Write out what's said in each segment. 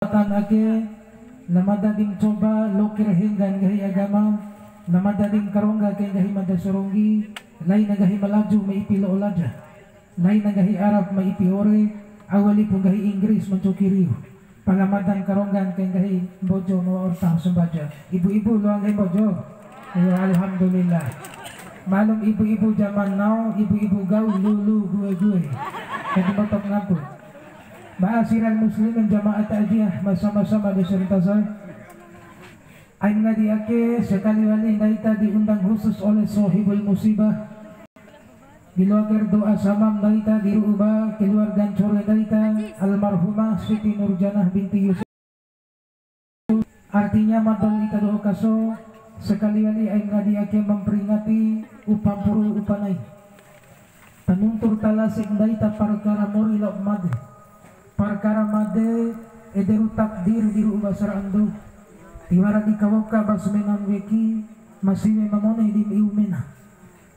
kesempatan ake lamada ding coba lokir hinggan gahi agama lamada ding karongga kay gahi madasuronggi lain nagahi malaju maipilo olaja lain nagahi Arab maipiore awali pun gahi Inggris mencukiriu palamadan karonggan kay gahi bojo no ortang sumbaja ibu-ibu luang gahi bojo ya alhamdulillah malum ibu-ibu zaman now ibu-ibu gaul lulu gue jadi motok ngapun Ma'asyiral muslimin jamaah ta'ziyah bersama-sama disertakan aing ngadiake sekali wali naita diundang khusus oleh sohibul musibah diluakir doa samam naita dirubah keluarga sore naita almarhumah Siti Nurjanah binti Yusuf artinya madal ita doa kaso sekali wali aing ngadiake memperingati upampuru upanai penuntur talasik naita perkara mori lok made perkara made ederu takdir diru basar ando tiwara di kawoka basmenan weki masih memamone di miumena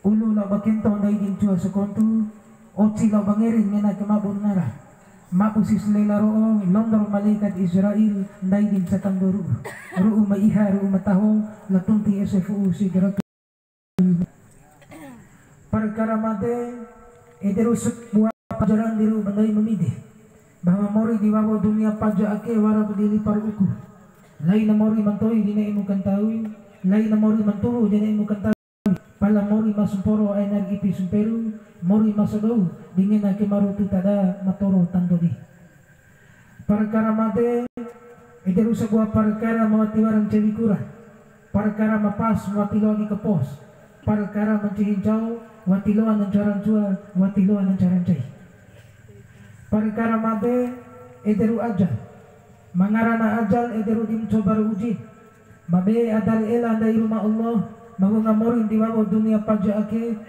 ulu la bakento dai din cua sekontu oci la bangerin mena kemabun nara mapusis lelaro londor malaikat Israel dai din satandoru ruu maiha ruu mataho latunti SFU sigaratu perkara made ederu sebuah pelajaran diru bandai memide bahwa mori diwawo dunia pajak ake wara berdili paruku lain mori mantoi dina imu kantawi lain mori manturu dina imu kantawi pala mori masumporo energi pisumperu mori masodou dingin ake marutu tada matoro tandodi perkara made ederu sebuah perkara mawati warang cewikura perkara mapas watilo di kepos perkara mencihincau watiloan nancaran cua watiloan nancaran cai perkara made ederu ajal mangarana ajal ederu dim coba uji mabe adal ela dari rumah Allah mau ngamorin di wawo dunia pajak ake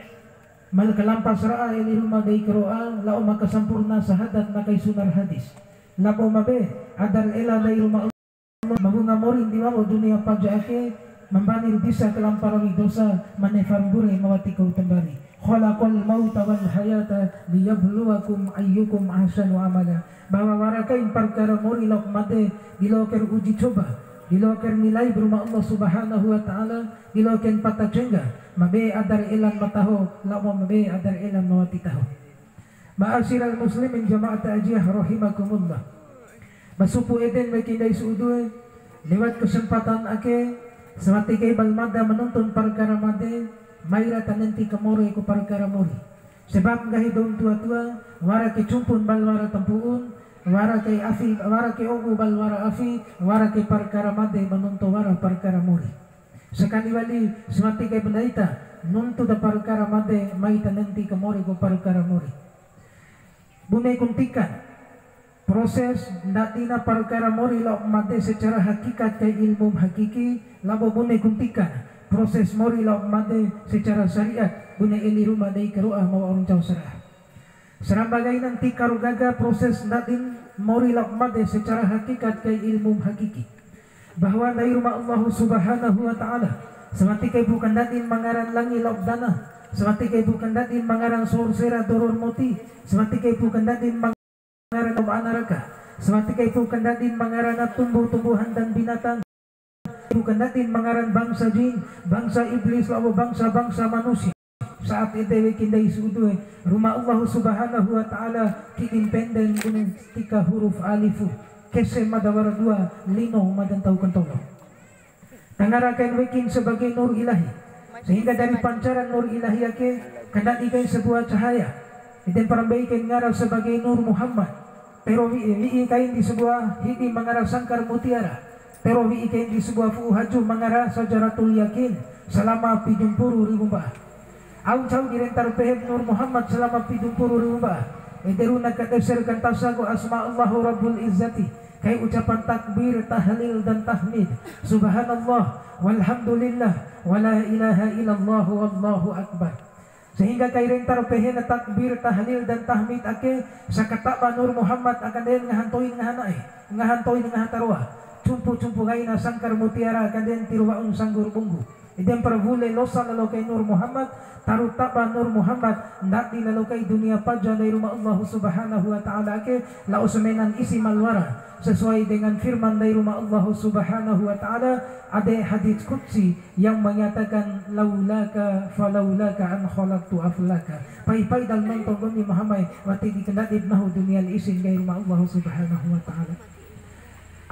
mal kelampas ra'a eli rumah dari keroa lau maka sampurna sahadat nakai sunar hadis lapo mabe adal ela dari rumah Allah mau ngamorin di wawo dunia pajak ake membanir bisa kelamparawi dosa manefambure mawati kau tembari khalaqal mauta wal hayata liyabluwakum ayyukum ahsanu amala bahwa warakain perkara mori lok made diloker uji coba diloker nilai berumah Allah subhanahu wa ta'ala diloken patah cengga mabe adar ilan mataho lawa mabe adar ilan mawati taho ma'asyiral muslimin jamaah ta'ziyah rahimakumullah basupu eden wakindai suudue lewat kesempatan ake semati kay balmada menuntun perkara made Maira tanenti kamore ko perkara mori sebab gahi daun tua-tua wara ke cumpun bal wara tempuun wara ke afi wara ke ogu bal wara afi wara ke perkara made menuntu wara perkara mori sekali wali semati kay bendaita nuntu da perkara made mai tanenti kamore ko perkara mori bunai kuntikan proses natina perkara mori lo made secara hakikat kay ilmu hakiki labo bunai kuntikan proses mori lauk made secara syariat bunyi ini rumah dari keruah mau orang jauh serah serang bagai nanti karugaga proses natin mori lauk made secara hakikat kay ilmu hakiki bahwa dari rumah Allah subhanahu wa ta'ala semati kay bukan natin mangaran langi lauk dana semati kay bukan natin mangaran sorsera doror moti semati kay bukan natin mangaran anaraka semati kay bukan natin mangaran tumbuh-tumbuhan dan binatang bukan natin mangaran bangsa jin, bangsa iblis lalu bangsa-bangsa manusia. Saat itu kindai suudue rumah Allah subhanahu wa ta'ala kitin penden gunung 3 huruf alifu kese madawara 2 lino madan tau kentolo tangarakan wekin sebagai nur ilahi sehingga dari pancaran nur ilahi ake kandak ikai sebuah cahaya dan parambaikan ngarau sebagai nur Muhammad pero wi kain di sebuah hidi mengarah sangkar mutiara pero wi ikain di sebuah fuhaju mengarah sajaratul yakin selama 70.000 bah. Au cau direntar peheb Nur Muhammad selama 70.000 bah. Ederu nak tafsirkan tasaku asma Allahu Rabbul Izzati. Kai ucapan takbir, tahlil dan tahmid. Subhanallah walhamdulillah wala ilaha illallah wallahu akbar. Sehingga kai rentar pehen takbir, tahlil dan tahmid ake sakata Nur Muhammad akan den ngahantoin ngahanai, ngahantoin ngahatarwa. Cumpu-cumpu gaina sangkar mutiara kaden tiruwaung sanggur bunggu idem pervule losa lalokai Nur Muhammad tarutaba Nur Muhammad ndak dilalokai dunia paja dari rumah Allah subhanahu wa ta'ala ke la usmenan isi malwara sesuai dengan firman dari rumah Allah Subhanahu wa taala. Ada hadis qudsi yang menyatakan laulaka falaulaka an khalaqtu aflaka. Pai-pai dalam nonton kami Muhammad wati dikendati nahu dunia isin dari rumah Allah Subhanahu wa taala.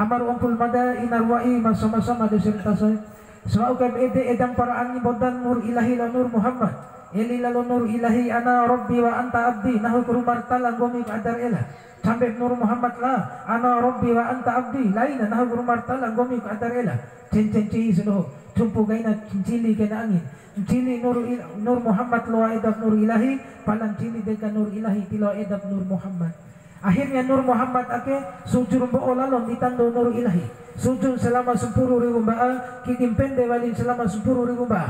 Amar umpul mada inarwai sama-sama diserta saya. Semaukam edang para angin bodan nur ilahi la nur Muhammad. Eli lalu nur ilahi ana rabbi wa anta abdi nahu kurumar talang gomi kadar elah. Sampai nur Muhammad lah ana rabbi wa anta abdi lain nahu kurumar talang gomi kadar elah. Cen-cen cihi sudah tumpu gaina cili kena angin. Cili nur Muhammad lo edab nur ilahi palang cili deka nur ilahi tilo edab nur Muhammad. Akhirnya nur Muhammad ake sujud bo'o lalon ditando nur ilahi. Sujud selama 10.000 ba'a, kikimpende walin selama 10.000 ba'a.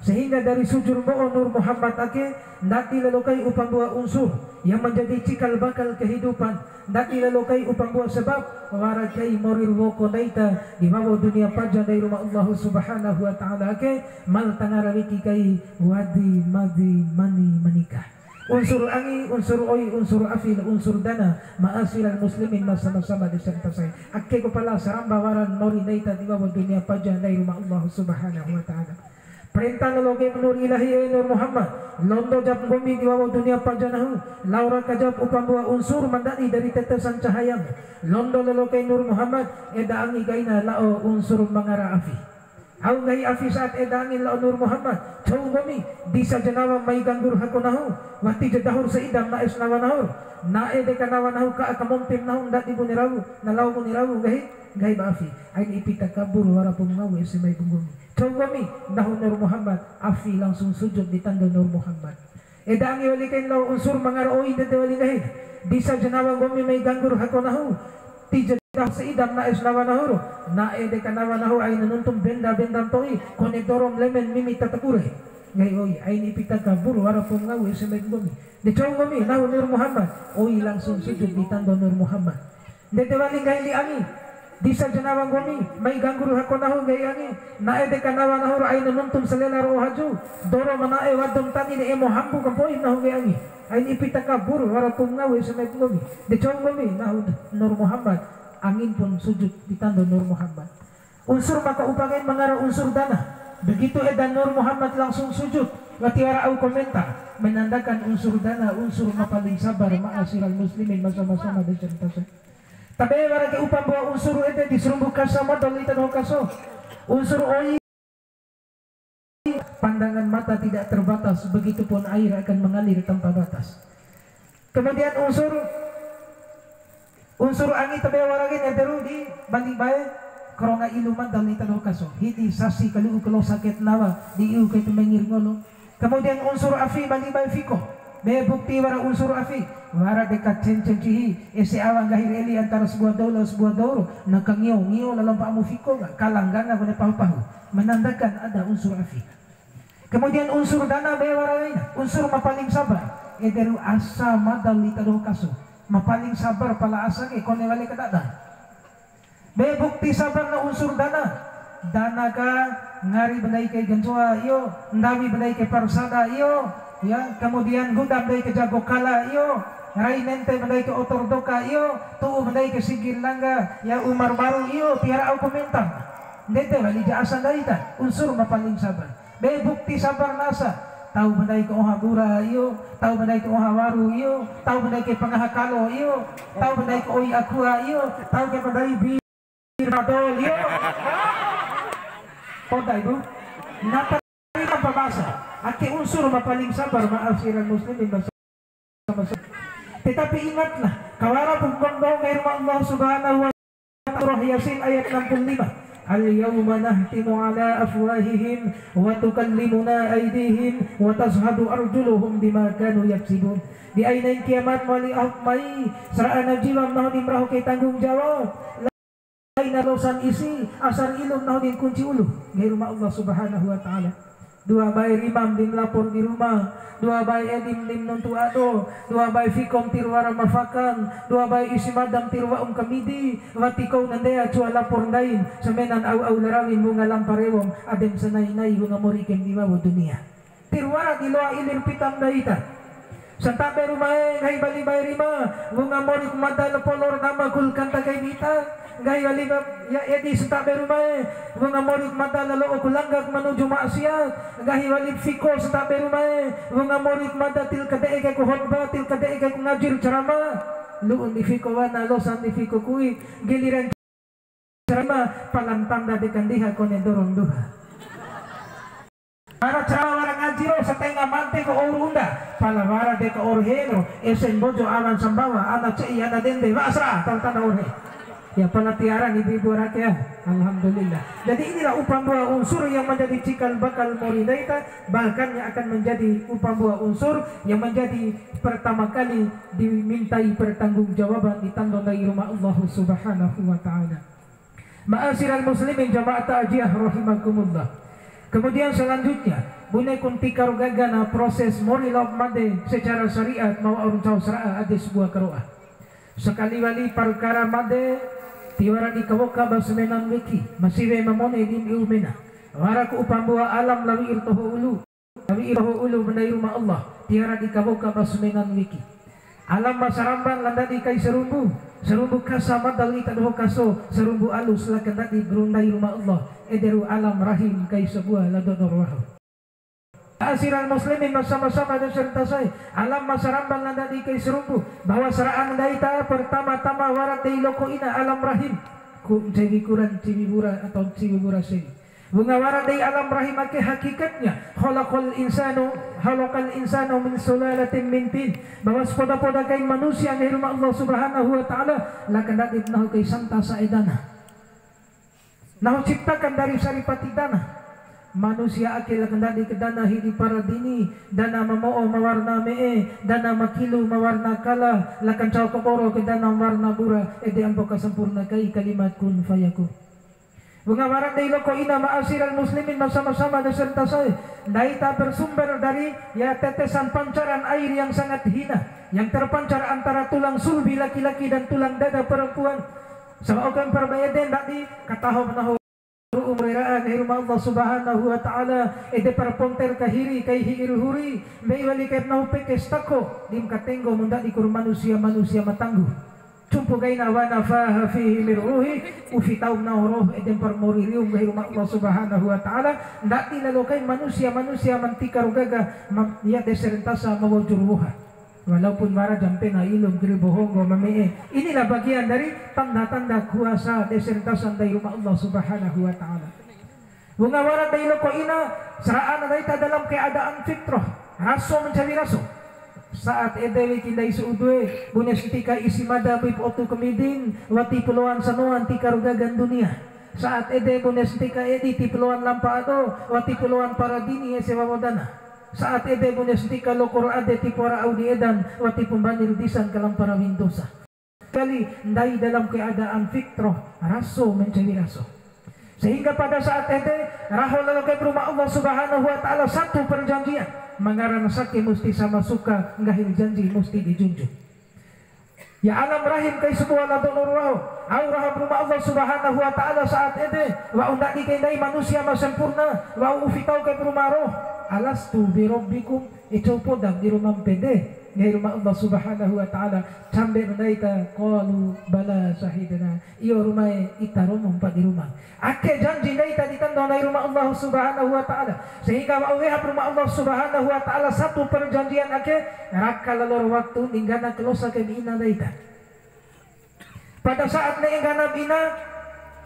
Sehingga dari sujud bo'o nur Muhammad ake nati lelokai upang dua unsur yang menjadi cikal bakal kehidupan. Nati lelokai upang dua sebab warakai morir woko daita di bawah dunia paja dari rumah Allah Subhanahu wa taala ake mal tangarawiki kai wadi madi mani menikah. Unsur angi, unsur oi, unsur afil, unsur dana, ma'asiral muslimin sama-sama diserta saya. Akke kepala saramba waran nori daita di bawah dunia paja dari rumah Allah Subhanahu wa taala. Perintah nologe nur ilahi nur Muhammad. Londo jab bumi di bawah dunia paja nahu. Laura kajab upang dua unsur mandai dari tetesan cahaya. Londo nologe nur Muhammad eda angi gaina lao unsur mangara afi. Au ngai afi saat edangin la nur Muhammad chau gomi disa janawa mai ganggur hakunahu wati jadahur seidam na isnawa nahur na ede kanawa nahu ka akamontim nahu ndak dibu nirawu na lau nirawu gai baafi ain ipita kabur warapun ngawe semai bunggumi chau gomi nahu nur Muhammad afi langsung sujud di tanda nur Muhammad edangi wali kain lau unsur mangaroi dede wali gahin disa janawa gomi mai ganggur hakunahu ti dah seidam na islawa nahuru na ede kanawa nahu ay nanuntum benda-benda toi konektorom lemen mimi tatakure ngai oi ay ipita kabur warapun ngawe semai gomi de chong gomi nahu nur Muhammad oi langsung sujud di tanda nur Muhammad de tewali ngai li ani disa janawa gomi mai ganggur hako nahu ngai ani na ede kanawa nahuru ay nanuntum selela ro haju doro manae wadum tani ne emo hambu kampoi nahu ngai ani ay ipita kabur warapun ngawe semai gomi de chong gomi nahu nur Muhammad angin pun sujud ditanda nur Muhammad. Unsur maka upangin mengarah unsur dana. Begitu edan nur Muhammad langsung sujud. Watiwara au komentar menandakan unsur dana unsur mapaling sabar ma'asiral muslimin masa-masa dicerita. Tapi warake upang bawa unsur ede diserumbu kasama dalitan hokaso. Unsur oi pandangan mata tidak terbatas, begitupun air akan mengalir tanpa batas. Kemudian unsur angin tabe waragin ederu di balik bae koronga iluman dalitan hokaso hidi sasi kalu ulo sakit nawa di iu kay tumengir ngolo. Kemudian unsur afi balik bae fiko be bukti wara unsur afi wara dekat cencen cihi ese awang gahir eli antara sebuah dauro nakangio lalang paamu fiko kalanggang ako na pahu menandakan ada unsur afi. Kemudian unsur dana be waragin unsur mapaling sabar ederu asa madalitan hokaso mapaling sabar pala asang kone wali kadada be bukti sabar na unsur dana ka ngari benai kay gantua iyo ndawi benai kay parsada iyo ya kemudian gudam benai kay jago kala iyo rainente benai kay otordoka iyo tuu benai kay sigil langga ya umar baru iyo tiara au komentar ndete wali jaasan daita unsur mapaling sabar be bukti sabar nasa tahu bandai ke oha gura iyo, tahu bandai ke oha waru iyo, tahu bandai ke pangahakalo iyo, tahu bandai ke oi akua iyo, tahu ke bandai bir madol iyo. Poda itu, nata kita pabasa. Ati unsur mapaling sabar ma'asiral muslimin bersama-sama. Tetapi ingatlah, kawara pagkondong kay Allah Subhanahu wa taala Yasin ayat 65. Al-yawma nahtimu ala afwahihim wa tukallimuna aydihim wa tashhadu arjuluhum bima kanu yaksibun. Di ainain kiamat wali ahmai sarana jiwa mau dimrahu kay tanggung jawab lain narosan isi asar ilum mau din kunci ulu di rumah Allah Subhanahu wa taala. Dua bayi rimam dim lapor di rumah, dua bayi edim dim nuntu ado, dua bayi fikom tirwara mafakan, dua bayi isi madam tirwa kamidi, watikaw nandaya cua lapor dain, semenan au larawin bunga lamparewong, adem sanay-nay bunga morikem di bawah dunia. Tirwara diloa ilir pitam daita. Santa berumae ngai bali bayrima bunga mori kumadala polor nama kul kanta kay bita ngai bali ya edi santa berumae bunga mori kumadala lo kulanggak menuju maksiat ngai bali fiko santa berumae bunga mori kumadatil kade kay kuhotba til kade kay ngajir ceramah luun di fiko wana lo san di fiko kui giliran ceramah palantanda di kandiha kone dorong duha para ceramah orang ngajiro setengah mante ke urunda palawara de ke orheno esen bojo aman sambawa anak cei anak dende basra tanda orhe ya penatiaran ibu-ibu rakyat alhamdulillah. Jadi inilah upah buah unsur yang menjadi cikal bakal moridaita, bahkan yang akan menjadi upah buah unsur yang menjadi pertama kali dimintai pertanggungjawaban ditandai rumah Allah Subhanahu wa taala. Ma'asyiral muslimin jamaah ta'jiyah rahimakumullah. Kemudian selanjutnya bunai kunti karugagana proses morilog made secara syariat mau urun tahu sera ada sebuah karuah sekali wali perkara made tiwara di kawoka basmenan wiki masih memone di umena waraku upambua alam lawi irtohu ulu benai rumah Allah tiwara di kawoka basmenan wiki alam masaramban landa di kai serumbu kasa madal ita doho kaso serumbu alus lah kena di berundai rumah Allah ederu alam rahim kai sebuah ladodor wahu asiran muslimin bersama-sama dan serta saya alam masaramban landa di kai serumbu bahwa seraan daita pertama-tama warat di loko ina alam rahim ku jadi kuran cibibura atau cibibura sini bunga warat di alam rahim ake hakikatnya khalaqal insanu min sulalatin min tin bahwa sepoda-poda kay manusia dari rumah Allah Subhanahu wa taala lakan datib nahu kay santa saedana nahu ciptakan dari saripati dana manusia ake lakan datib kedana hidi para dini dana mamoo mawarna mee dana makilu mawarna kala lakan caw keporo kedana warna bura ede ampo kasempurna kay kalimat kun fayakun. Bunga warat dari loko ina ma'asyiral muslimin bersama-sama dan serta saya daita bersumber dari ya tetesan pancaran air yang sangat hina yang terpancar antara tulang sulbi laki-laki dan tulang dada perempuan seakan perbayaden dadi kataho menahu umreraan dari rumah Allah Subhanahu wa taala ede perponter kahiri kai hiruhuri mei wali kay nahu pekestako dim katenggo munda di kur manusia matangguh cumpu gaina wa nafaha fihi min ruhi ufitau nauruh eden permorilium dari rumah Allah Subhanahu wa taala ndati lalokai manusia mantika rugaga ya deserentasa mawujurwuha walaupun mara jampena ilum gribohongo mamee inilah bagian dari tanda-tanda kuasa deserentasan dari rumah Allah Subhanahu wa taala. Bunga warat dari loko ina seraan daita dalam keadaan fitrah raso mencari raso saat edewi kindai suudwe punya setika isi mada bip otu kemidin wati peluan sanuan tika rugagan dunia saat ede punya setika edi ti peluan lampa ado wati peluan para dini sewa wadana saat ede punya setika lokor ade ti para audi edan wati pembanir disan kalam para windosa kali ndai dalam keadaan fitrah raso mencari raso sehingga pada saat ede rahol lalokai rumah Allah Subhanahu wa taala satu perjanjian mangaran sakit mesti sama suka ngahil janji mesti dijunjung ya alam rahim kay sebuah ladonor waho aurah rumah Allah Subhanahu wa taala saat ede wa undak dikendai manusia masempurna wa ufitau kay rumah roh alastu bi rabbikum itu podang di rumah pede di rumah Allah Subhanahu wa taala sampai mendaita qalu bala sahidana iyo rumah ita romong pa di rumah ake janji daita ditanda di rumah Allah Subhanahu wa taala sehingga wa rumah Allah Subhanahu wa taala satu perjanjian ake rakalalor waktu ninggana kelosa ke bina daita pada saat ninggana bina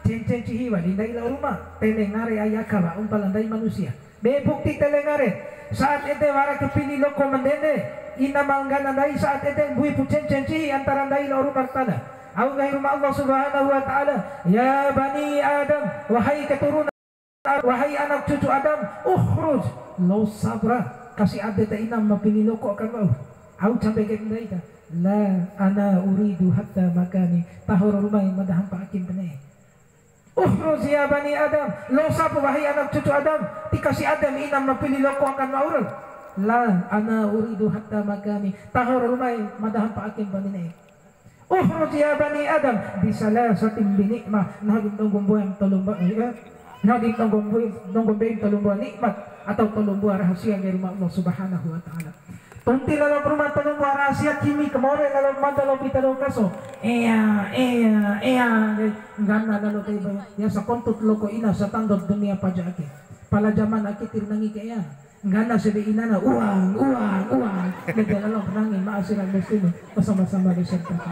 cincin cihiwa di daila rumah telengare ayakaba umpalandai manusia be bukti telengare saat ete wara kepilih loko mendende ina manggana dai saat ete bui pucen cenci antara dai loru martana au gai rumah Allah Subhanahu wa taala ya bani Adam wahai keturunan wahai anak cucu Adam ukhruj lo sabra kasih ade ta ina mapilih loko kan mau au sampai ke dai ta la ana uridu hatta makani tahur rumah madahan pa akin pene ukhruj ya bani Adam lo sabra wahai anak cucu Adam dikasih Adam ina mapilih loko akan maurun la ana uridu hatta makani tahur rumai madahan pa akin panine ukhruj ya bani Adam bisalasatin binikmah nadim tongomboy tolomba nadim tongomboy tolomba nikmat atau tolomba rahasia dari rumah Allah Subhanahu wa taala Tunti lalu rumah tanong rahasia kimi kemore lalu madalo pitalo kaso. Ngana lalu kayo ya sa kontut loko ina sa tandot dunia pajake. Pala zaman aki tirnangi kaya. Ngana sabi ina na uang. Kaya lalu nangin maasirang Muslim sama-sama disertasi.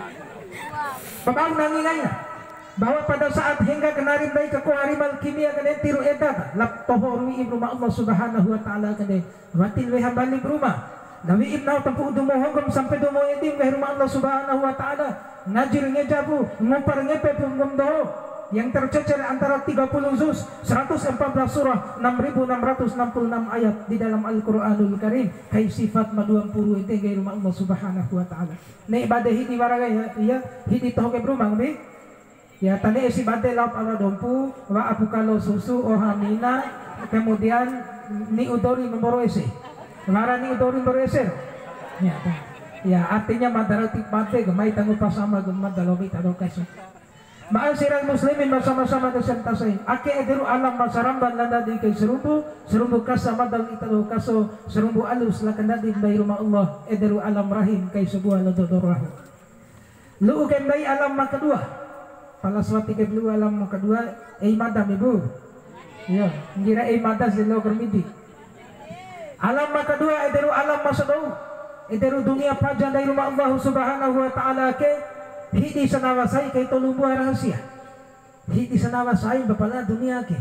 Babang nangin na bahwa pada saat hingga kenarim baik ke harimal kimia kene tiru eta laptoho ruwi rumah Allah Subhanahu wa taala kene watil we balik rumah nawi ibnau tempu dumo hongkom sampai dumo edim we rumah Allah Subhanahu wa taala ngajir ngejabu ngupar ngepe pungumdo yang tercecer antara 30 juz 114 surah 6666 ayat di dalam Al-Qur'anul Karim kai sifat ma 20 ete ge rumah Allah Subhanahu wa taala ne ibadah hidi waraga ya hidi toh ke rumah be ya tadi isi bate laup ala dompu wa apu kalau susu ohamina kemudian ni udori memboro ese lara ni udori memboro ese ya artinya madarati bate gemai tanggup pasama gemad dalobi tadokas ma'asyiral muslimin bersama-sama desentasai ake ederu alam masaramban landa di kay serumbu kasa madal itadokaso serumbu alus lakandadi dari rumah Allah ederu alam rahim kay sebuah lododorah lu kendai alam kedua Palaswati kedua alam kedua madam ibu ya ngira madam silo kermidi alam kedua ederu alam masadau ederu dunia pajan dari rumah Allah Subhanahu wa taala ke hidi sanawasai kay tolumbu rahasia hidi sanawasai bapala dunia ke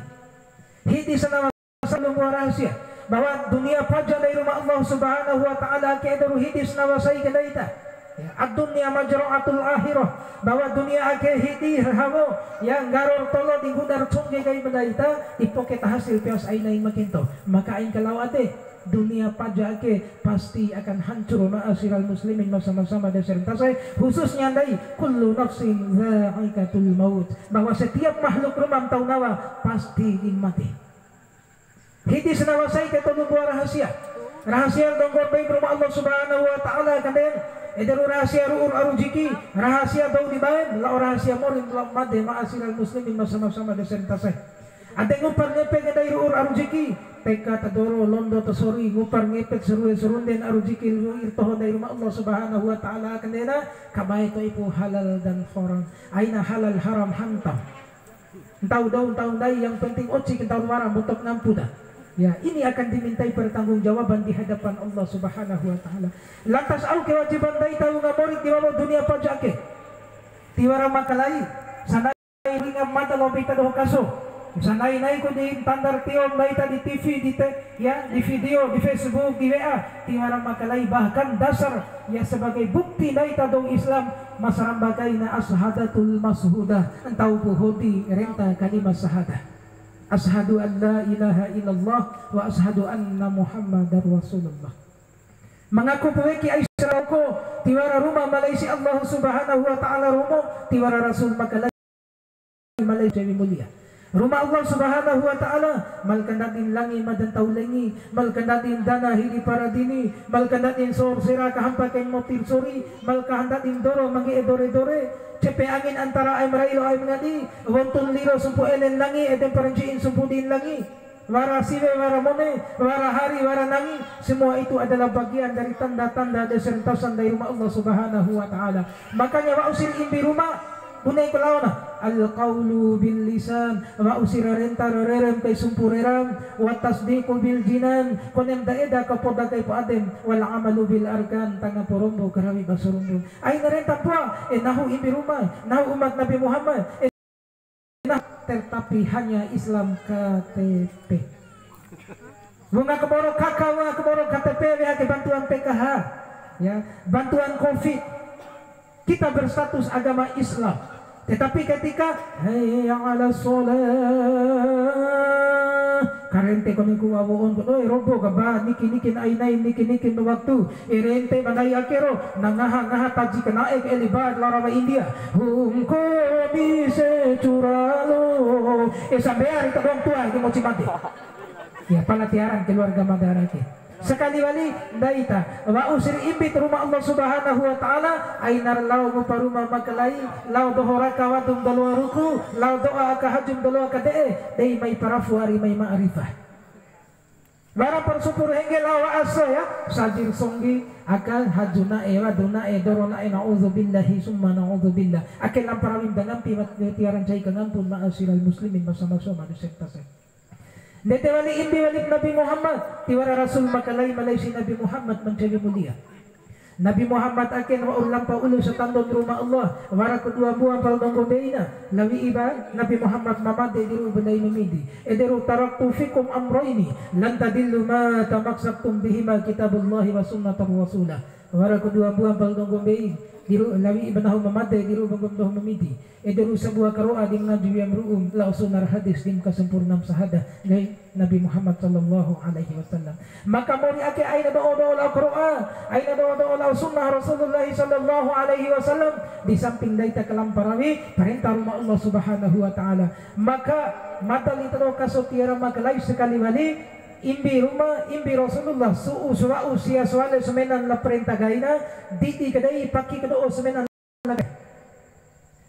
hidi sanawasai lumbu rahasia bahwa dunia pajan dari rumah Allah Subhanahu wa taala ke ederu hidi sanawasai ke daita ad-dunya majra'atul akhirah bahwa dunia ake hidi hamo yang garor tolo di gudar chongge kay mendaita ipoket hasil pios ay naing makinto maka aing kalawate dunia paja ake pasti akan hancur ma'asyiral muslimin bersama-sama desentasai khususnya andai kullu nafsin dha'iqatul maut bahwa setiap makhluk rumam taunawa pasti ingin mati hidi senawasai ke tolu rahasia donggor baik rumah Allah Subhanahu wa taala kanden ederu rahasia ru'ur arujiki rahasia daun di bayan la rahasia morin lam made ma'asyiral muslimin bersama-sama desentasai ade ngupar ngepek dari ru'ur arujiki teka tadoro londo tosori ngupar ngepek serunden arujiki ru'ir toho dari rumah Allah Subhanahu wa taala kandena kabay to ipu halal dan haram aina halal haram hantam entau daun tahun dai yang penting oci kita warang butok nampuda ya ini akan dimintai pertanggungjawaban di hadapan Allah Subhanahu wa taala. Lantas au kewajiban dai tahu ngamorit di bawah dunia pajake. Tiwara makalai sanai ingat mata lobita doh kaso. Sanai nai ko di tandar tiom baita di TV di di video di Facebook di WA tiwara makalai bahkan dasar ya sebagai bukti dai tadong Islam masarambakai na ashadatul mashudah entau puhudi renta kalimat syahadah. Ashadu an la ilaha illallah wa ashadu anna muhammadar rasulullah mengaku puweki aisyarauko tiwara rumah malaysi Allah Subhanahu wa ta'ala rumah tiwara rasul makalai malaysi mulia rumah Allah Subhanahu wa ta'ala malkandatin langi madan taulengi malkandatin dana hidi para dini malkandatin sor sira kahampaken motir sori malkandatin doro mangi edore-dore cepe angin antara ay marailo ay mengadi wontun liro sumpu elen langi eden paranjiin sumpu din langi wara siwe wara mone wara hari wara nangi semua itu adalah bagian dari tanda-tanda desertasan dari rumah Allah Subhanahu wa ta'ala makanya wa usil imbi rumah bunay kulauna al-qawlu bil lisan wa usira renta rerem kay sumpureram wa tasdiqu bil jinan konem daeda kapoda kay paadem wal amalu bil arkan tanga porombo karawi basurumbo ay narenta pua nahu imbi rumah nahu umat Nabi Muhammad tetapi hanya Islam KTP bunga keboro kakak bunga keboro KTP ke bantuan PKH ya bantuan COVID kita berstatus agama Islam tetapi ketika hayya 'ala shalah karente kami ku awon ko robo ka ba niki ay niki waktu irente manay akero nangaha taji kanae ke elibar larawa India hungko bise curalo sampean ito dong tua di Mocimante ya palatiaran keluarga madarake sekali wali daita wa usir imbit rumah Allah Subhanahu wa ta'ala ainar lau muparuma makalai lau dohora kawadum dalwa ruku lau doa ka hajum dalwa ka dei may parafu ari may ma'rifah Bara persupur henggel awa asa ya sajir songgi akan hajuna ewa duna edorona na'udzubillahi summa na'udzubillah akan lamparawin danampi tiaran cai kangampun ma'asiral muslimin bersama-sama serta saya nete wali indi wali Nabi Muhammad tiwara rasul makalai malaysi Nabi Muhammad mencari mulia Nabi Muhammad akan wa ulampau ulu setandon rumah Allah wara kedua buah pal nonggo beina lawi iba Nabi Muhammad mamade diru benai memidi ederu taraktu fikum amroini lan tadillu ma tamaksabtum bihima kitabullahi wa sunnatar rasulah wara kedua buah pal nonggo beina diru lawi iba nahu mamade diru bangom memidi ederu sebuah karoa di najwi amruum la sunar hadis dim kesempurnam sahadah dari Nabi Muhammad sallallahu alaihi wasallam maka mori ake aina doa-doa al-Qur'an aina doa-doa al-sunnah Rasulullah sallallahu alaihi wasallam di samping daita kelamparawi perintah rumah Allah subhanahu wa ta'ala maka mata litero kasotiara maka lain sekali wali imbi rumah imbi Rasulullah su'u su'u sia suale semenan la perintah gaina diti kedai paki kedoo semenan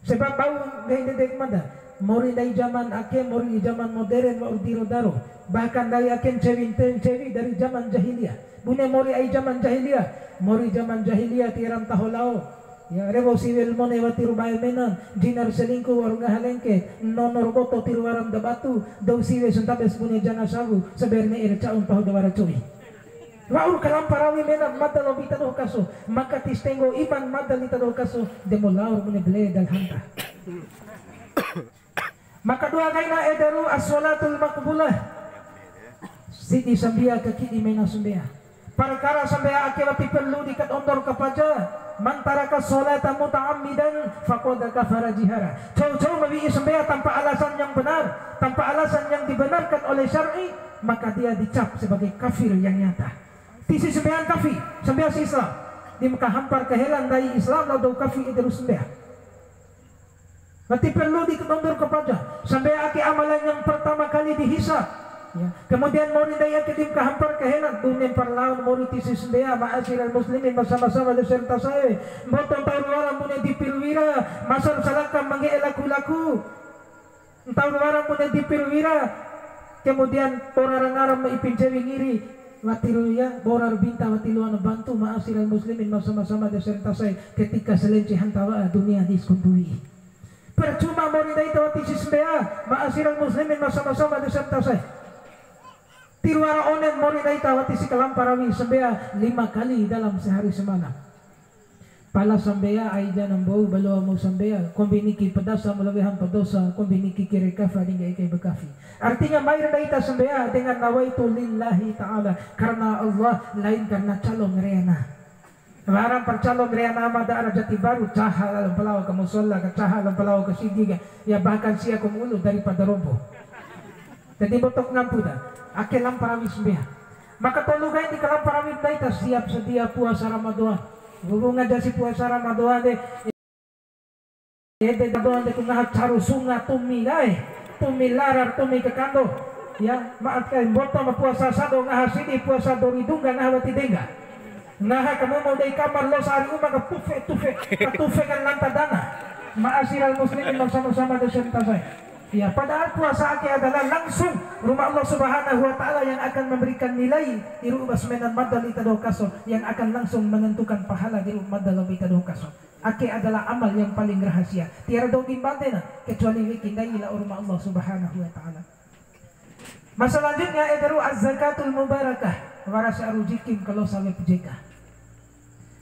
sebab bau dek mada mori dari zaman akhir mori zaman modern wa udiro daro bahkan dari akhir cewi dari zaman jahiliyah bune mori ai zaman jahiliyah tiram taholao ya rebo siwel mone wa tiru bae menan dinar selingku warung halengke nonor boto tiru waram da batu dau siwe suntabes bune jana sabu seberne ircaun tahu dawara cuy Waur kalam parawi menan mata lobita do kaso maka tistengo iman mata lita do kaso demo laur mune bele dal hanta maka dua kaina edaru as-salatul maqbulah sidi sambia ke kini mena sumbia perkara sambia akibati perlu dikat ondor kepaja mantaraka salata muta'ammidan faqad kafara jihara jauh-jauh mewi sambia tanpa alasan yang benar tanpa alasan yang dibenarkan oleh syar'i maka dia dicap sebagai kafir yang nyata tisi sembahyang kafir sembahyang si Islam di Mekah hampar kehelan dari Islam lalu kafir itu sembahyang berarti perlu dikendur kepada sembahyang aki amalan yang pertama kali dihisab ya. Kemudian mau daya ke Mekah hampar kehelan dunia perlawan mau tisi sembahyang ma'asyiral muslimin bersama-sama beserta saya motong taruhan mune dipirwira masal salakam mangge laku-laku taruhan mune dipirwira kemudian orang Arab maipincewi ngiri watiru ya borar binta watiluan bantu ma'asyiral muslimin bersama-sama beserta saya ketika selencehan tawa dunia diskuntui percuma mau didai tawati sisbea ma'asyiral muslimin bersama-sama beserta saya tiruara onen mau didai tawati si kalamparawi sembea 5 kali dalam sehari semalam pala sambea aija nambau balo mo sambea kombiniki pedasa melebihan pedosa kombiniki kiri kafa hingga ikai bekafi artinya mayar daita sambea dengan nawaitu lillahi ta'ala karena Allah lain karena calon reana barang percalon reana mada arah jati baru cahal alam pelawa ke musola ke cahal alam pelawa ke sigiga ya bahkan sia kumulu daripada roboh jadi botok ngampu dah akhir lamparawi sambea maka tolu kain di kalamparawi daita siap sedia puasa Ramadan hubungan dasi puasa Ramadan de Ramadan de kunah caru sunga tumi dai tumi larar tumi kekando ya maaf kan botol puasa sado ngah sini puasa dori dunga ngah wati denga ngah kamu mau dari kamar lo sehari umah ke tufe kan lanta dana ma'asyiral muslimin bersama-sama beserta saya ya padahal puasa aki adalah langsung rumah Allah subhanahu wa ta'ala yang akan memberikan nilai di rumah semenan madal itado kaso yang akan langsung menentukan pahala di rumah madal itado kaso aki adalah amal yang paling rahasia tiada dong timbantena kecuali wikindai ila rumah Allah subhanahu wa ta'ala masalah selanjutnya adalah az-zakatul mubarakah waras arujikim kalau sampai pejeka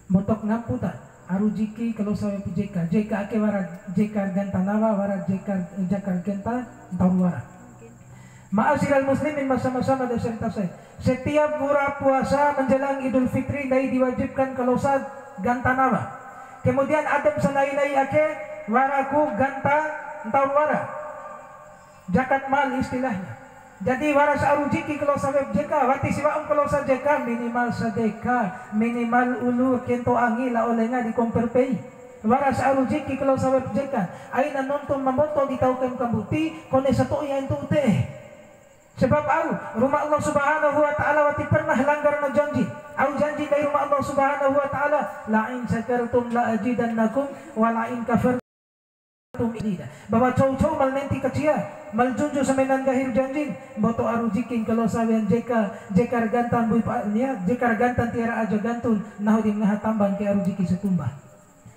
motok ngamputan arujiki kalau saya JK ake wara JK gantanawa wara jakar genta tawara ma'asyiral muslimin bersama-sama beserta saya setiap murah puasa menjelang Idul Fitri dai diwajibkan kalau saat gantanawa kemudian adem sanai-nai ake waraku ganta tawara zakat mal istilahnya jadi waras arujiki kalau sampai JK wati siwaum kalau sa JK minimal sadeka minimal ulu kento angila oleh nga di komperpei waras arujiki kalau sampai JK ay na nonton mamoto di taukan kambuti kone satu yang itu sebab au rumah Allah subhanahu wa ta'ala wati pernah langgar na janji au janji dari rumah Allah subhanahu wa ta'ala la in syakartum la ajidannakum wa la in kafartum bahwa cow-cow mal nanti kecil mal junjo samenan gahir janjin boto aru jikin kalau sabian jekar gantan bui ya jekar gantan tiara aja gantun nahu di ngaha tambang ke aru jiki setumbah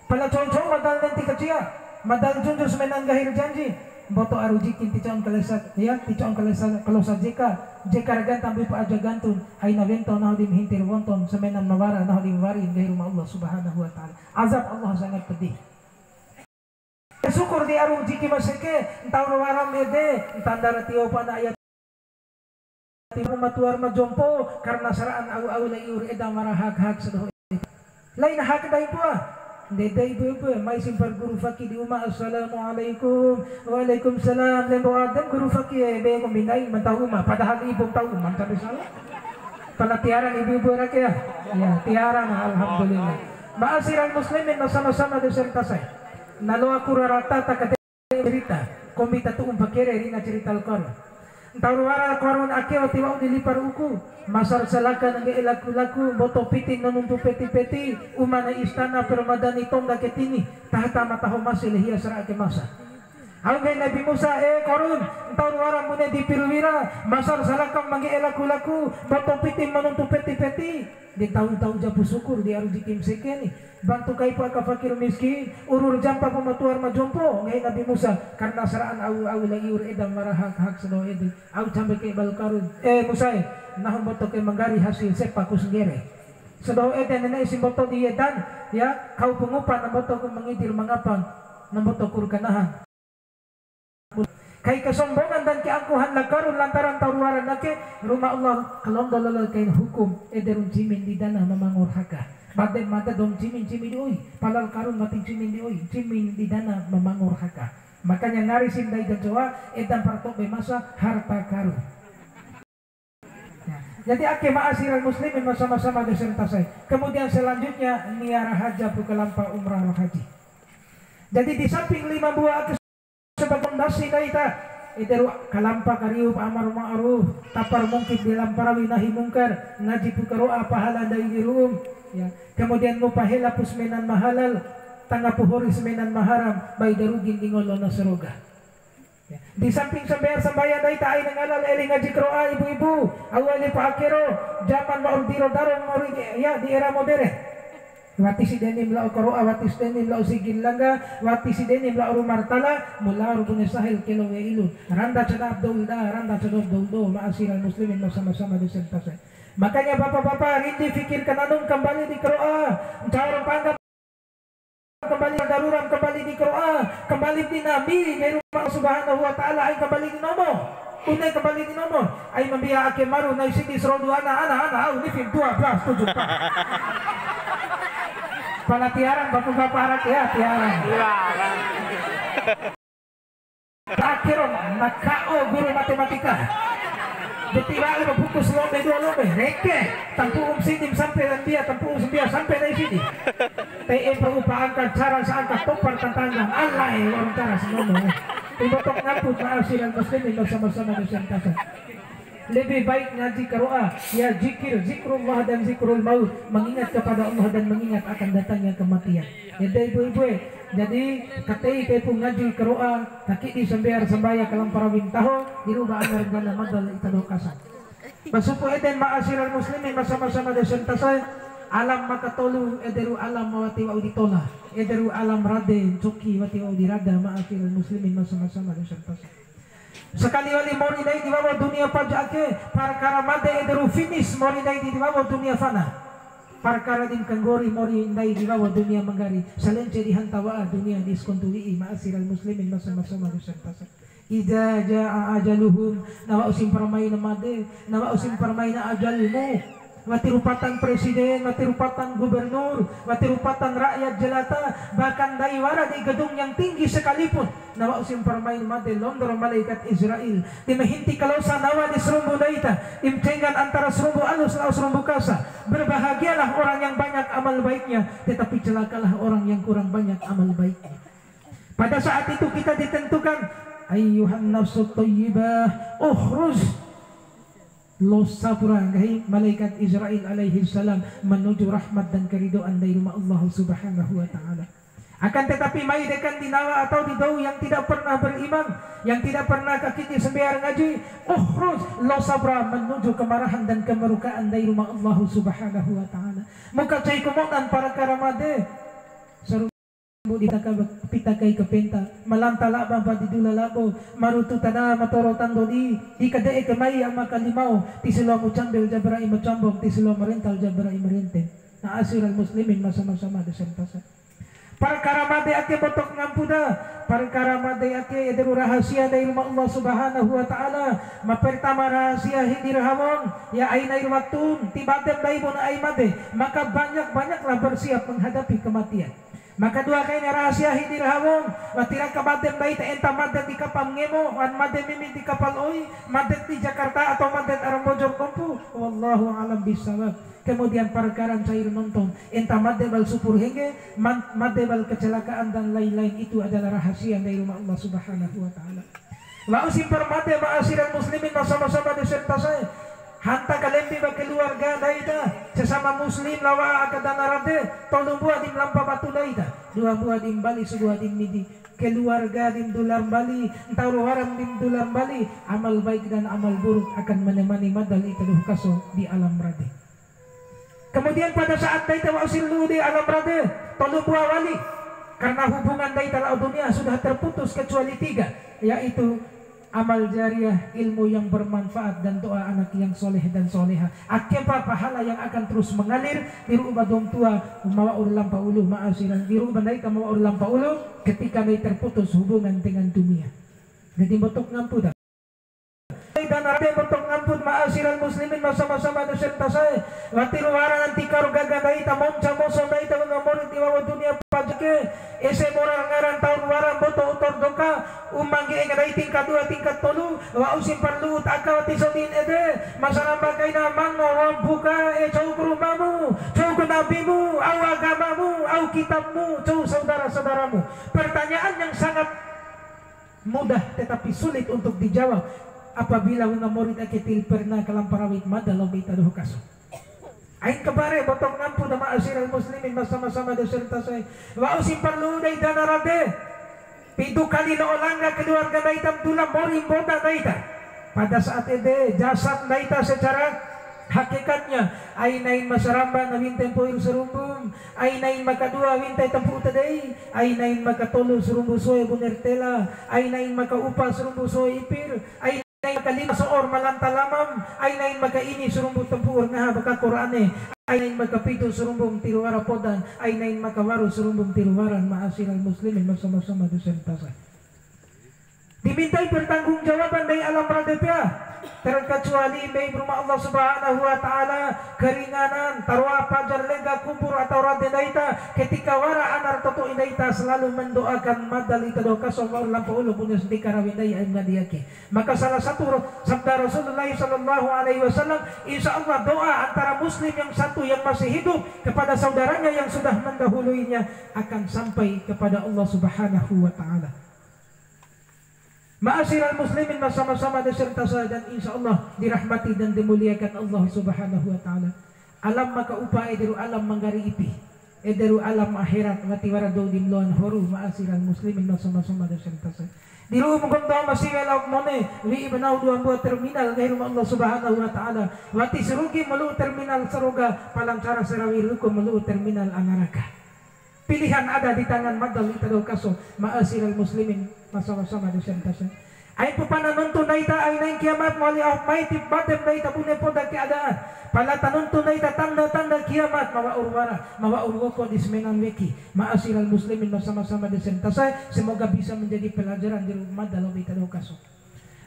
pala cow-cow madal nanti kecil madal junjo samenan gahir janjin boto aru jikin ticaon kalesat ya ticaon kalesat kalau sa jekar gantan bui aja gantun ay nabento nahu di hintir wonton samenan mawara nahu di warin gahir Allah subhanahu wa ta'ala azab Allah sangat pedih. Syukur di aru jiki maseke entah waram ede tanda ratio pada ayat timu matuar majompo karena saraan au lai ur edang marah hak sedoh lain hak dai pua dede ibu mai simpar guru fakih di umma assalamualaikum waalaikumsalam lembo adam guru fakih be kombinai mentah umma padahal ibu tahu mantap salah pada tiaran ibu rakyat ya tiaran alhamdulillah ma'asyiral muslimin sama-sama beserta saya nalo aku rata tak cerita komita tu umpakere rina cerita al-Qur'an tawara al-Qur'an akeo tiwau dilipar uku masar salakan nge elaku-laku boto pitin nanuntu peti-peti umana istana permadani tonda ketini tahta mataho masih lehia serake masa Anggai Nabi Musa korun tahun warang mune di Pirwira masar salakam mangi elaku-laku boto pitin manuntu peti-peti di tahun-tahun jabu syukur di aruji kim sekeni bantu kaipu aka fakir miskin urur jampa pematuar majompo ngai Nabi Musa karena seraan au lagi ur edang marah hak sedo edu au sampai ke balkarun Musa nahum boto ke menggari hasil sepaku sendiri sedo edan nene isim boto di edan ya kau pengupan namboto ku mengidir mangapang namboto kurkanahan kai kesombongan dan keangkuhan lakarun lantaran taruaran nake rumah Allah kalondolol kain hukum ederun cimin di dana memangor haka baden mata dom cimin oi palal karun mating cimin di oi cimin di dana memangor haka makanya ngarisin dai gajoa edan partok be masa harta karun jadi ake ma'asyiral muslimin sama-sama beserta saya kemudian selanjutnya niara haja bukalampa umrah haji jadi di samping 5 buah sebagai fondasi kita iteru kalampa kariup amar ma'ruf tapar mungkit di lamparawi nahi mungkar ngaji pukaroa pahala dai dirum ya kemudian mupahela pusmenan mahalal tangga puhuri semenan maharam bai darugin dingolo naseroga ya. Di samping sambayang dai taai nangalal eli ngaji kroa ibu-ibu awali pa akero zaman maordiro darong mori ya di era modern wati si denim la okoro wati si denim la usigil langga wati si denim la urumartala mula rubun sahil kilo ilu randa cadab dolda randa cadab doldo ma'asyiral muslimin sama-sama beserta saya makanya bapak-bapak rindi fikirkan anung kembali di Kroa cara panggap kembali daruram kembali di Kroa kembali di Nabi di rumah subhanahu wa ta'ala ay kembali di nomo unay kembali di nomo ay mambiya ake maru na isiti srodu ana au nifim 12 7 pala tiaran bapak-bapak arak ya tiaran akhiron nakao guru matematika betiwali mabukus lobe 2 lobe reke tampuum sidim sampai landia tampuum sembia sampai dari sini TM perupaan cara seangkat topar tantangan alay orang cara semono ibotok ngaput ma'asyiral muslimin bersama-sama beserta lebih baik ngaji karoa ya zikrullah dan zikrul maut mengingat kepada Allah dan mengingat akan datangnya kematian ya ibu-ibu jadi katai kepu ngaji karoa kaki di sembayar kalam parawin taho di rumah anar gana madal itadokasan basupo eden ma'asyiral muslimin bersama-sama beserta saya alam makatolu ederu alam mawati wa uditola ederu alam rade coki wati wa udirada ma'asyiral muslimin bersama-sama beserta saya sekali wali mori dai di bawah dunia pajake perkara made ederu finish mori dai di bawah dunia fana perkara din kanggori mori dai di bawah dunia menggari salence di hantawa dunia diskontui ma'asyiral muslimin sama-sama beserta ida jaa ajaluhum nawa usim permain made nawa usim permain ajalmu wati rupatan presiden, wati rupatan gubernur, wati rupatan rakyat jelata, bahkan daiwara di gedung yang tinggi sekalipun nawa usim permain made londor malaikat Israel dimehinti kalau sanawa di serumbu daita imcengan antara serumbu alus atau serumbu kasa berbahagialah orang yang banyak amal baiknya tetapi celakalah orang yang kurang banyak amal baiknya pada saat itu kita ditentukan ayyuhan nafsut thayyibah ukhruj losa puranggahi malaikat Israel alaihi salam menuju rahmat dan keridhaan dari rumah Allah subhanahu wa ta'ala Akan tetapi mai dekan dinawa atau didau yang tidak pernah beriman, yang tidak pernah kakiti sembiar ngaji, ukhruj lo sabra menuju kemarahan dan kemerukaan dari rumah Allah Subhanahu wa taala. Muka cai kumonan para karamade seru pita kay kepenta malantala ba di dula labo marutu tada matorotan dodi di kadee kemai ang makalimaw tisilo mo cambel jabra imacambog tisilo marental jabra imarente na asir al muslimin masama-sama desentasa. Perkara made ake botok ngampuda, perkara made ake ederu rahasia dari rumah Allah Subhanahu wa taala. Pertama rahasia hindi rahamon ya ainai waktun tibadem daibon ay made, maka banyak-banyaklah bersiap menghadapi kematian. Maka dua kay na rahasia hindi rahamon watira kabadem dai ta enta madet di kapam ngemo wan madet mimi di kapal oy madet di Jakarta atau madet arang Bojongkompu wallahu alam bisawab. Kemudian perkara cair nonton entah madebal supur henge madebal kecelakaan dan lain-lain itu adalah rahasia dari rumah Allah Subhanahu wa taala. Lau simpar made ma'asiran muslimin sama-sama deserta saya hanta kalembi ba keluarga daida sesama muslim lawa akadana rade tolong buat dim lampa batu daida dua buah dim bali sebuah dim midi keluarga dim dular bali entah warang dim dular bali amal baik dan amal buruk akan menemani madal itu kaso di alam rade. Kemudian pada saat daita wa'usillu di alam rade tolu buah wali karena hubungan daita la dunia sudah terputus kecuali tiga, yaitu amal jariah, ilmu yang bermanfaat dan doa anak yang soleh dan soleha. Akepa pahala yang akan terus mengalir biru badong tua mawa ulam paulu ma'asiran biru bandai mawa ulam paulu ketika dai terputus hubungan dengan dunia. Jadi botok ngampu dah. Dan ada bentuk ngampun ma'asiran muslimin sama-sama doserta saya watiru warangan tikar gagadai tamon camoso dai ta ngamorit iwa dunia pajake ese moral ngaran tahun warang boto utor doka umanggi ngadai tingkat 2 tingkat 3 wa usim perlu takaw tisodin ede masaramba kaina mango buka jauh ke rumahmu jauh ke nabimu au agamamu au kitabmu jauh saudara-saudaramu. Pertanyaan yang sangat mudah tetapi sulit untuk dijawab apabila una murid aketil pernah kalamparawit madalaw ita doh kaso. Ain kabare botok ngampu na ma'asiral muslimin masama-sama deserta say. Wa usim perlu day danarade. Pidu kali na olangga keluarga daita tula morim boda daita. Pada saat ede jasad daita secara hakikatnya ainain masaramba na wintay poir serumbum ainain makadua wintay tampu taday ainain makatolo serumbu soy bunertela ainain makaupa serumbu soy ipir ainain kalima soor malantalamam ainain makaini serumbu tempur nga baka Qur'ane ainain makapito serumbum tiruwara podan ainain makawaru serumbum tiruwaran ma'asiral muslimin masama-sama dosentasa. Dimintai pertanggungjawaban dari alam radepya terkecuali baik rumah Allah Subhanahu wa taala keringanan tarwa pajar lega kubur atau radenaita ketika wara anar toto inaita selalu mendoakan madal ita doa sallallahu lampu punya sedikah rawidai ngadiake. Maka salah satu sabda Rasulullah sallallahu alaihi wasallam insyaallah doa antara muslim yang satu yang masih hidup kepada saudaranya yang sudah mendahuluinya akan sampai kepada Allah Subhanahu wa taala. Ma'asyiral muslimin bersama-sama deserta saya dan insyaallah dirahmati dan dimuliakan Allah Subhanahu wa taala. Alam maka upah ederu alam manggari ipi. Ederu alam akhirat mati warado dimloan horu ma'asyiral muslimin bersama-sama deserta saya. Di rumah kau masih welak mone wi ibnau dua buah terminal dari rumah Allah Subhanahu wa taala. Wati serugi melu terminal seroga palang cara serawi ruku melu terminal angaraka. Pilihan ada di tangan madal itado kaso ma'asyiral muslimin sama-sama dosentasa. Ay pupana nuntun daita ay naing kiamat mali au may tibatem daita pune poda keadaan. Pala tanuntun daita tanda-tanda kiamat mawa urwara mawa urwoko dismenan weki. Ma'asyiral muslimin sama-sama dosentasa semoga bisa menjadi pelajaran di rumah dalam itado kaso.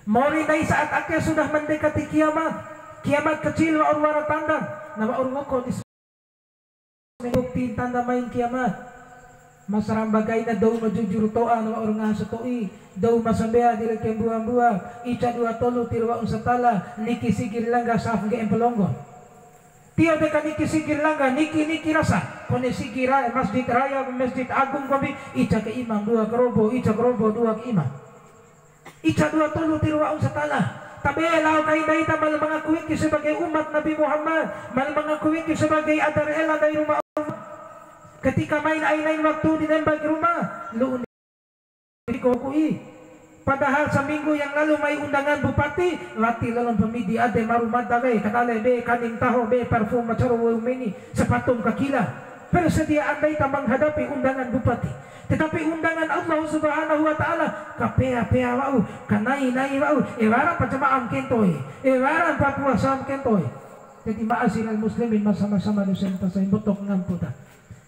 Mori dai saat akhir sudah mendekati kiamat. Kiamat kecil wa urwara tanda nawa urwoko dismenan bukti tanda main kiamat. Masarambagay na daw majujur toa na orang nga sa toi daw masambea dili kay buang-buang ica dua tolo tirwa sa tala niki sigir langga sa afge empolongo tiyo de kaniki sigir langga niki rasa kone sigira masjid raya masjid agung kami ica ke imam dua kerobo ica kerobo dua ke imam ica dua tolo tirwa sa tala tabi lao kay daita mal mengakui sebagai umat Nabi Muhammad mal mengakui sebagai adar ela dari rumah Ketika main lain waktu dinembak di rumah, lu dikokui. Padahal seminggu yang lalu may undangan bupati, lati lalong pamidi ade marumad dagay, kanale be kaning taho be parfum macaro umini sepatong kakila. Pero sedia andai tamang hadapi undangan bupati. Tetapi undangan Allah Subhanahu wa taala kapea-pea wau, kanai-nai wau, ewaran pacamaam kentoy, ewaran papuasam kentoy. Jadi ma'asyiral muslimin sama-sama dosen tasay botok ngamputa.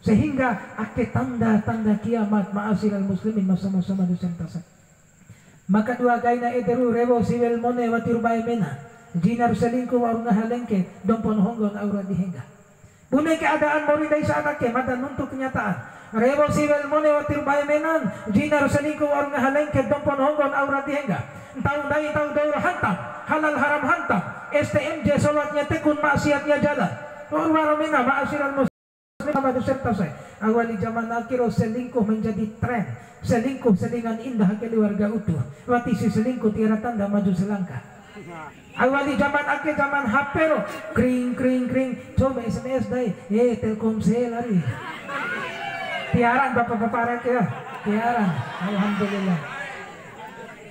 Sehingga ake tanda-tanda kiamat ma'asyiral muslimin sama-sama dosen tasay. Maka dua kaina ederu rewo siwel mone watir bay mena jinar selingkuh warung halengke dompon honggon aura dihengga. Bunai keadaan moriday sa anaknya mata nuntuk kenyataan. Rewo siwel mone watir bay menan jinar selingkuh warung halengke dompon honggon aura dihengga. Tahun dai tahun daur hantam halal haram hantam STMJ solatnya tekun maksiatnya jalan. Warung mena ma'asyiral muslimin awali zaman akhir selingkuh menjadi tren. Selingkuh selingan indah keluarga utuh. Wati si selingkuh tiara tanda maju selangkah. Awali zaman akhir zaman HP lo kring kring kring. Coba SMS dai. Telkomsel lari. Tiaran bapak-bapak ya. Tiaran. Alhamdulillah.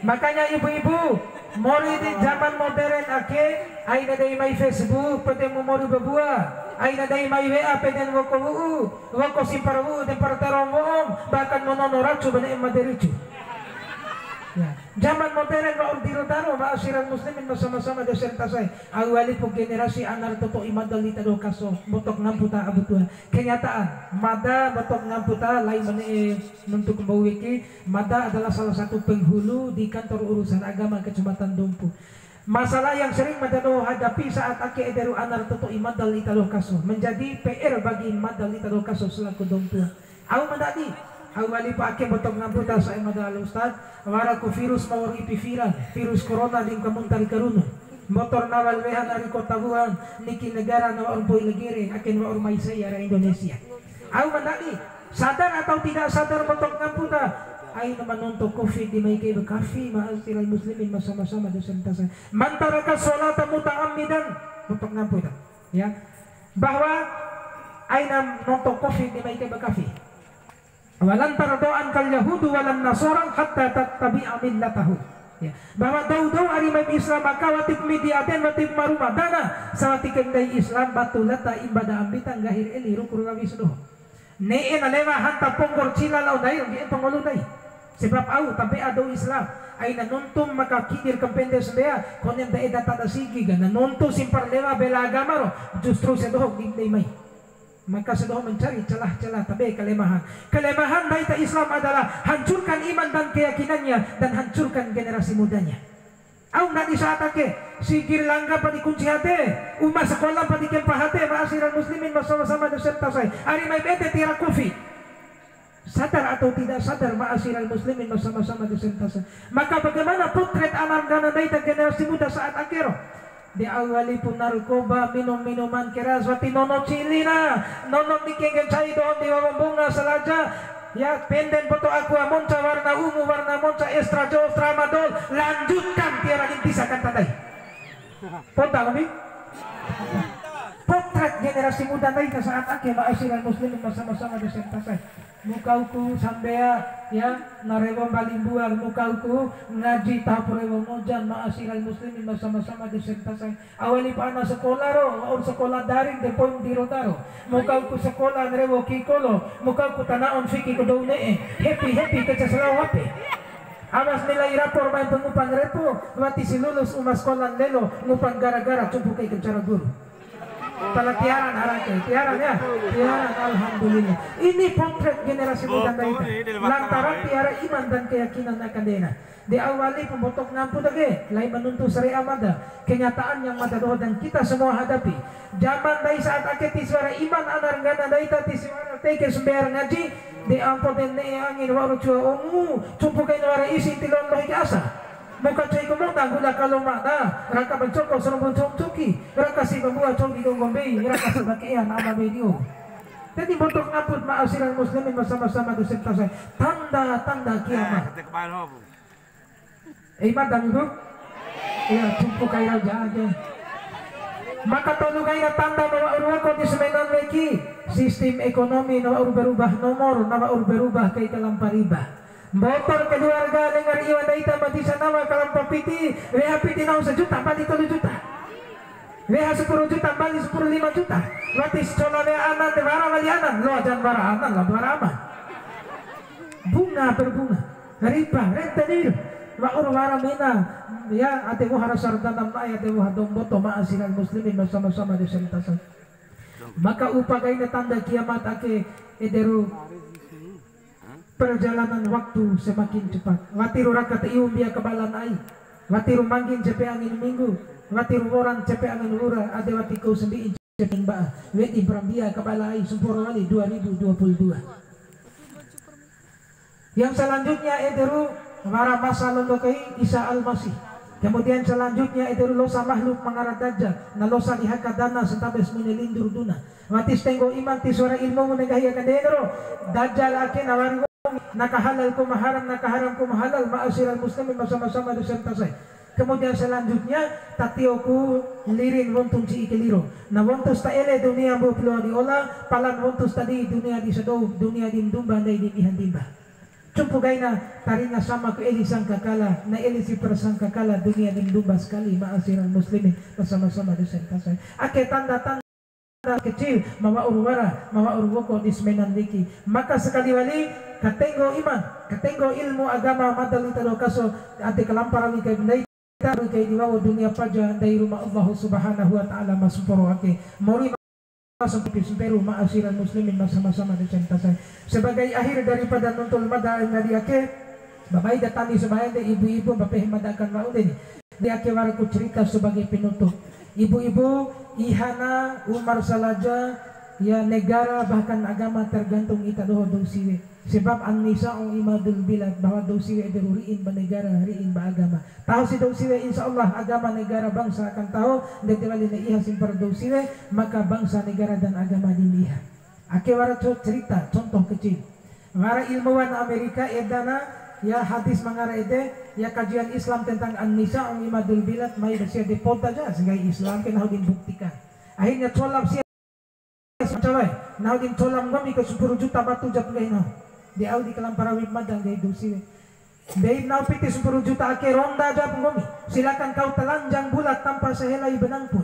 Makanya ibu-ibu mori di zaman modern akhir aina dai may Facebook pwede mo mori babua. Aina dai may WA pwede mo wako simparawu den parterong bahkan mononoracu bane madericu. Ya, zaman modern no ordinaro ma'asyiral muslimin sama-sama dosen tasay. Awali po generasi anar toto imadalita do kaso botok ngamputa abutua. Kenyataan mada botok ngamputa lain mane nuntuk bawiki. Mada adalah salah satu penghulu di kantor urusan agama Kecamatan Dompu. Masalah yang sering madado hadapi saat ake ederu anar toto imadalita do kaso menjadi PR bagi imadalita do kaso selaku Dompu. Au madadi awali pa ake botok ngamputa sa imadal ustad wara ko virus mawar ipifiran virus corona din kamuntari karuno motor nawal wehan ari kota Wuhan niki negara na waor poy legere akin waor maisaya ra Indonesia. Au mandali sadar atau tidak sadar botok ngamputa ay naman nunto covid di may kay kafi ma'asyiral muslimin sama-sama dosen tasan mantaraka salata muta'ammidan botok ngamputa ya bahwa ay nam nunto covid di may kay kafi walan tardoan kal yahudu walan nasara hatta tattabi'a millatahu. Ya, bahwa daw ari may Islam maka watip mediaten watip marumadana sa tikendai Islam batulata ibadah ambitang gahir eli rukur lawi sudo. Nee na lewa hanta ponggor cila law dai di pangulo dai. Sebab au tapi ado Islam ay nanuntum makakidir kampende sebea konem da edata da sigi ga nanunto simpar lewa bela agama ro justru sedoh di may. Maka sudah mencari celah-celah tapi kelemahan dari Islam adalah hancurkan iman dan keyakinannya dan hancurkan generasi mudanya. Au nak disaatake sigir langga pa dikunci hati umat sekolah pa dikempah hati ma'asyiral muslimin bersama-sama dosen tasay ari may bete tira covid sadar atau tidak sadar ma'asyiral muslimin bersama-sama dosen tasay. Maka bagaimana potret anak dari generasi muda saat akhir diawali pun narkoba, minum-minuman keras, wati nono cilina, nono nikenggen cai doon di bunga salaja, ya penden foto aku monca warna ungu, warna monca estrajo, tramadol, lanjutkan tiara intisakan tadai. Ponta kami? Potret generasi muda naik saat akhir ma'asyiral muslimin bersama-sama dosen tasay. Mukauku sambea ya narewo balimbuar mukauku ngaji tapurewo mojan ma'asyiral muslimin bersama-sama dosen tasay. Awali pa na sekolah ro or sekolah daring de poin diro taro. Mukauku sekolah narewo kikolo mukauku tanaon fiki ko daw happy keca salawape. Amas nila irapor main pengupang repo wati si lulus umas sekolah lelo ngupang gara-gara cumpu kay kencara guru. Pala tiaran arake, tiaran ya, tiaran alhamdulillah. Ini potret generasi muda kita. Lantaran tiara iman dan keyakinan akan dena. Diawali pembotok nampu dage, lain menuntut syariat mada. Kenyataan yang mada doa dan kita semua hadapi. Zaman dari saat aketi suara iman anar gana dari tati suara teke sembayar ngaji. Di ampoten ne angin waru cua omu, cupu kay nuara isi tilon lohi asa. Muka cuy kumutang gula kalumada raka bencoko serumbun cuki raka si pembuat cong di gombei raka sebagian ama video. Jadi bentuk ngaput ma'asyiral muslimin bersama-sama dosen tasay tanda-tanda kiamat. Iman dan ibu ya cukup kaya aja Maka tulugay na tanda na urwako di sumenon weki sistem ekonomi na berubah nomor na berubah kay kalampariba. Motor keluarga dengar iwan daita mati sanawa kalampapiti reha piti na 1 juta bali 3 juta. Reha 10 juta bali 10 5 juta. Watis cola le anan de bara wali anan lo jan bara anan la bara aman. Bunga berbunga. Riba renta dir. Wa urwara mina ya ate ko harus sardanam na ate ko hadomboto maasiral muslimin bersama-sama di sentasan. Maka upagai na tanda kiamat ake ederu perjalanan waktu semakin cepat. Watiru rakat ium dia kebalan ai. Watiru manggin cepe angin minggu. Watiru orang cepe angin ura ade wati kau sembiin cepe ba. Weti brambia kebala ai sempuro wali 2022. Yang selanjutnya ederu para masa lolokai Isa Al-Masih. Kemudian selanjutnya itu losa makhluk mengarah dajjal na losa lihaka dana sentabes menelindur duna. Watis tenggo iman ti suara ilmu menegahya kadero dajjal ake nawari nakahalal ku maharam nakaharam ku mahalal ma'asiral muslimin bersama-sama beserta saya. Kemudian selanjutnya tatioku lirin wontun ci ikiliro na wontus ta ele dunia buplo di ola palan wontus tadi dunia di sedo dunia di dumba ndai di ihandimba. Cumpugai na tarinya sama ke eli sangkakala na eli si persangkakala dunia din dumba sekali ma'asiral muslimin bersama-sama di sentasai. Ake tanda-tanda kecil mawa urwara mawa urwoko di semenan diki. Maka sekali wali katenggo iman katenggo ilmu agama madal italo kaso ate kalamparan kay bendai kay diwawo dunia paja dari rumah Allah subhanahu wa ta'ala masumporo ake mori sampai ma'asiral muslimin bersama-sama di sentasai. Sebagai akhir daripada nuntul mada yang ake babai datani sebagai ibu-ibu bapai madakan maudin di ake waraku cerita sebagai penutup. Ibu-ibu ihana Umar Salaja ya negara bahkan agama tergantung ita doho dosiwe sebab an-nisa imadul bilad bahwa dosiwe deruriin banegara riin ba agama tahu si dosiwe insyaallah agama negara bangsa akan tahu detewali na iha simpar dosiwe maka bangsa negara dan agama dilihat. Ake wara cerita contoh kecil wara ilmuwan Amerika edana ya hadis mangara ede ya kajian Islam tentang an-nisa imadul bilad mai besia depot aja sehingga Islam kena dibuktikan akhirnya colap sia cawai nah din colam kami ke 10 juta batu jatuh nah di audi kelamparawit madang dari dosi dari now piti 10 juta ake ronda aja pengomi silakan kau telanjang bulat tanpa sehelai benang pun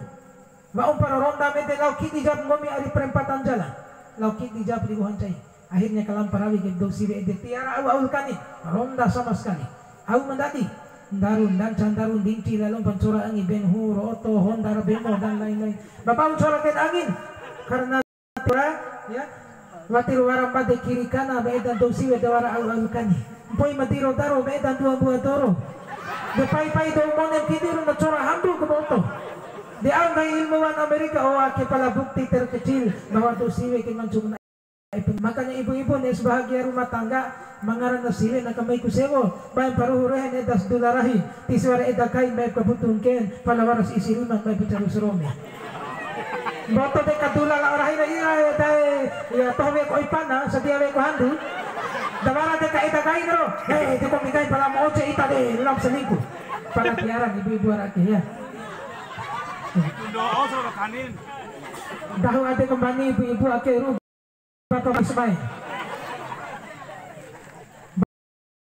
wa para ronda mede lau kiti jawab pengomi ari perempatan jalan lau kiti jawab di buhancai akhirnya kelamparawit ke dosi ede tiara awal kani ronda sama sekali au mendadi darun dan candarun dinci lalu pancora angin ben huro oto honda bemo dan lain-lain bapak uncolakan angin karena ya watir warang pada kiri kana beedan dosi weda wara al kani poi matiro daro beedan dua buah toro de pai do monem kidiru na cora handu ke boto de angay ilmuwan Amerika o ake pala bukti terkecil bahwa dosi we kimancung na makanya ibu-ibu nih sebahagia rumah tangga mangaran na sile na kamay kusewo bayan paruhurahin edas dularahi tiswara edakay may kabutungken palawaras isiriman may picharusurome boto de kadula la orahin na iya ya tohwe ko ipana sa diawe ko handu dawara de ka itagay no di ko migay pala mo oche ita de lam selingku para tiaran ibu-ibu arake ya dahu ade kembali ibu-ibu ake ru bapak bismay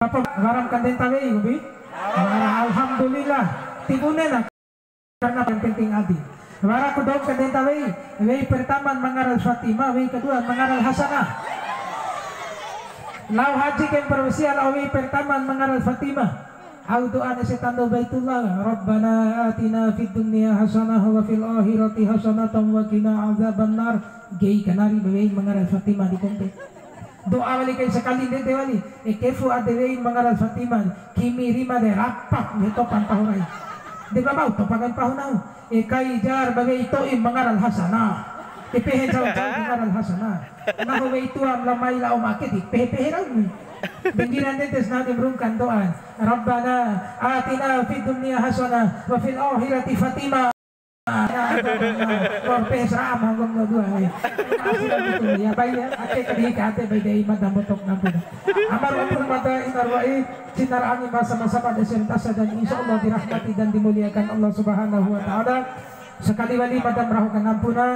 bapak garam kanden tawe ubi alhamdulillah tibune na karena yang penting adi wara ko daw kadenta way pertama mangaral Fatimah way kedua mangaral Hasanah lau haji kem perusia lau way pertama mangaral Fatimah au doa na setando baitullah rabbana atina fid dunya hasanah wa fil akhirati hasanatan wa qina azabannar gei kanari way mangaral Fatimah di kompe doa wali kay sekali de wali kefu ade way mangaral Fatimah kimi rima de rapat neto pantahuray di babaw to pagan pahunaw ikai jar bagay ito mangaral Hasanah ipehe jauh-jauh mangaral Hasanah nahuwa ito ang lamay la umakit ipehe raw binggiran netes na dimrungkan doan Rabbana atina fid dunya hasanah wa fil akhirati Fatimah korpes ram hanggang dua ya bayi ate kadika ate bayi day madamotok na puna amar umur mata inarwai sinar angin masa-masa pada sentasa dan insyaallah dirahmati dan dimuliakan Allah subhanahu wa ta'ala Sekali wali madam raho kangampuna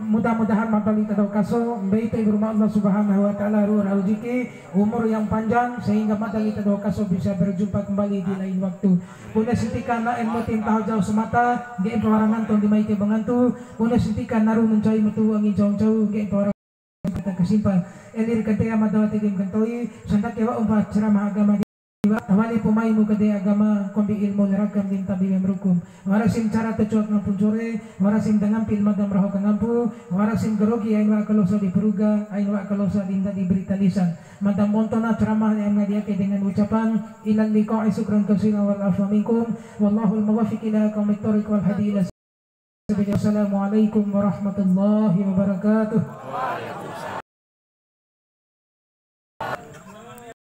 mudah-mudahan mabalita daw kaso baito rumah Allah Subhanahu wa taala ruh rezeki umur yang panjang sehingga mabalita daw kaso bisa berjumpa kembali di lain waktu. Puna sintikan na mo tim tahu jauh semata ge pawarangan ton di maite bangantu puna sintikan naru mencai metu angin jauh-jauh ge pawarangan kita kesimpan elir ketea madawati dim kantoi santak kewa umpat ceramah agama tawali pumai mu kade agama kombi ilmu neragam din tabi memrukum warasim cara tecuak ngampun sore warasim dangampil madam raho kangampu warasim gerogi ain wa kalosa di peruga ain wa kalosa dinta diberi talisan madam montona ceramah yang ngadiake dengan ucapan ilan liqa'i sukran kasina wal afwa minkum wallahul muwaffiq ila aqwamit thoriq wal hadi ila Assalamualaikum warahmatullahi wabarakatuh.